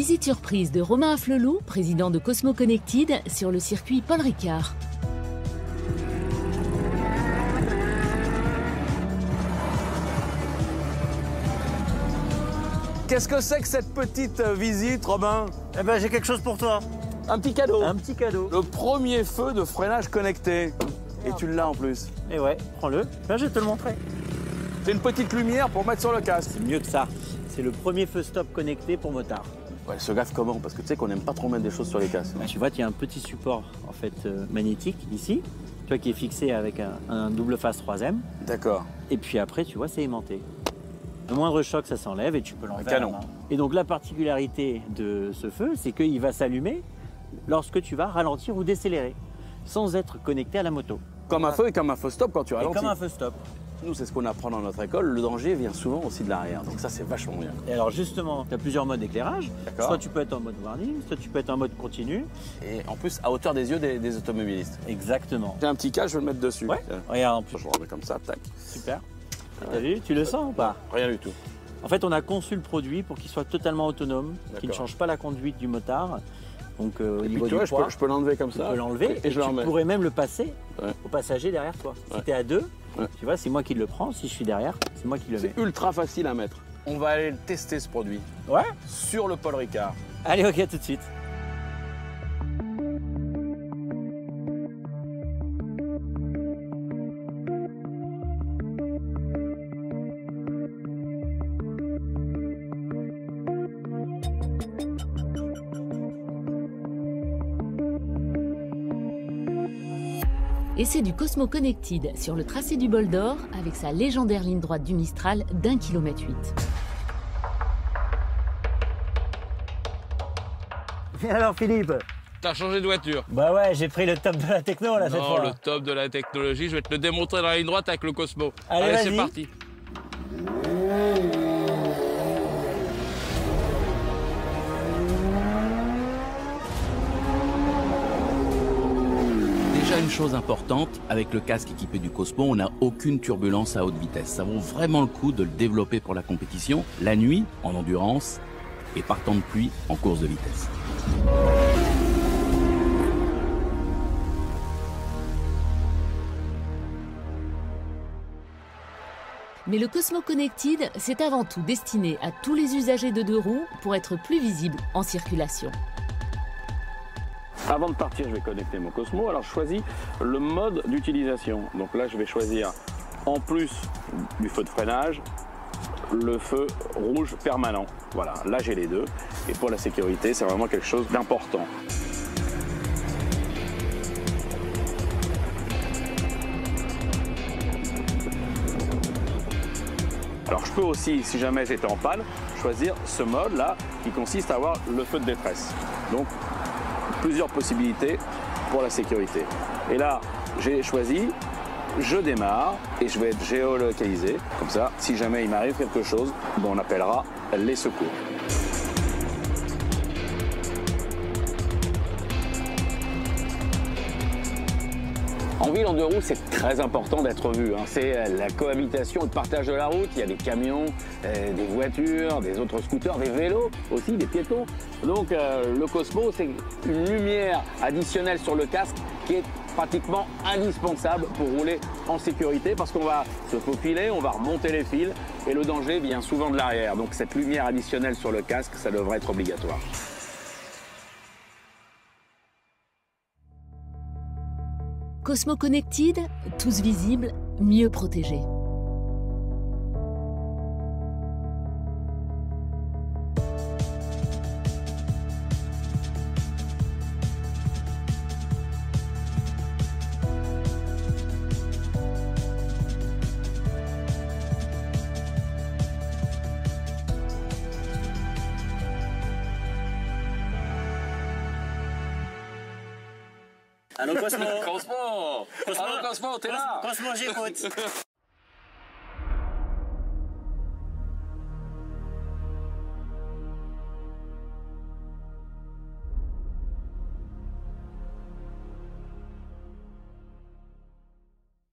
Visite surprise de Romain Afflelou, président de Cosmo Connected, sur le circuit Paul Ricard. Qu'est-ce que c'est que cette petite visite, Romain? Eh ben, j'ai quelque chose pour toi. Un petit cadeau. Un petit cadeau. Le premier feu de freinage connecté. Et tu l'as en plus. Et ouais, prends-le. Là, je vais te le montrer. C'est une petite lumière pour mettre sur le casque. C'est mieux que ça. C'est le premier feu stop connecté pour motard. Ouais, elle se gaffe comment? Parce que tu sais qu'on n'aime pas trop mettre des choses sur les casques. Tu vois, il y a un petit support en fait magnétique ici, tu vois, qui est fixé avec un double face 3M. D'accord. Et puis après, tu vois, c'est aimanté. Le moindre choc, ça s'enlève et tu peux l'enlever. Canon. Et donc la particularité de ce feu, c'est qu'il va s'allumer lorsque tu vas ralentir ou décélérer, sans être connecté à la moto. Comme un feu et comme un feu stop quand tu Et ralentis. comme un feu stop. Nous, c'est ce qu'on apprend dans notre école. Le danger vient souvent aussi de l'arrière. Donc ça, c'est vachement bien. Et alors justement, tu as plusieurs modes d'éclairage. D'accord. Soit tu peux être en mode warning, soit tu peux être en mode continu. Et en plus, à hauteur des yeux des automobilistes. Exactement. J'ai un petit cas, je vais le mettre dessus. Ouais. Tiens. Regarde en plus. Je le remets comme ça, tac. Super. T'as vu? Tu le sens ou pas? Rien du tout. En fait, on a conçu le produit pour qu'il soit totalement autonome, qu'il ne D'accord. change pas la conduite du motard. Donc au Et niveau puis, tu vois, du poids, je peux l'enlever comme tu ça. peux l'enlever et je le tu remets. pourrais même le passer Ouais. au passager derrière toi. Si Ouais. tu es à deux, Ouais. tu vois, c'est moi qui le prends. Si je suis derrière, c'est moi qui le mets. C'est ultra facile à mettre. On va aller tester ce produit Ouais. sur le Paul Ricard. Allez, ok, tout de suite. Et c'est du Cosmo Connected sur le tracé du Bol d'Or avec sa légendaire ligne droite du Mistral d'1,8 km. Et alors Philippe? T'as changé de voiture. Bah ouais, j'ai pris le top de la techno là cette Non, fois. le top de la technologie, je vais te le démontrer dans la ligne droite avec le Cosmo. Allez, c'est vas-y. parti. Déjà une chose importante, avec le casque équipé du Cosmo, on n'a aucune turbulence à haute vitesse. Ça vaut vraiment le coup de le développer pour la compétition, la nuit, en endurance, et par temps de pluie, en course de vitesse. Mais le Cosmo Connected, c'est avant tout destiné à tous les usagers de deux roues pour être plus visible en circulation. Avant de partir, je vais connecter mon Cosmo. Alors, je choisis le mode d'utilisation. Donc là, je vais choisir, en plus du feu de freinage, le feu rouge permanent. Voilà, là, j'ai les deux. Et pour la sécurité, c'est vraiment quelque chose d'important. Alors, je peux aussi, si jamais j'étais en panne, choisir ce mode-là qui consiste à avoir le feu de détresse. Donc, plusieurs possibilités pour la sécurité. Et là, j'ai choisi, je démarre et je vais être géolocalisé. Comme ça, si jamais il m'arrive quelque chose, on appellera les secours. En ville, en deux roues, c'est très important d'être vu. C'est la cohabitation et le partage de la route. Il y a des camions, des voitures, des autres scooters, des vélos aussi, des piétons. Donc le Cosmo, c'est une lumière additionnelle sur le casque qui est pratiquement indispensable pour rouler en sécurité parce qu'on va se faufiler, on va remonter les fils et le danger vient souvent de l'arrière. Donc cette lumière additionnelle sur le casque, ça devrait être obligatoire. Cosmo Connected, tous visibles, mieux protégés. Allô Cosmo? Cosmo, Cosmo, allô, Cosmo, t'es là? Cosmo, j'écoute.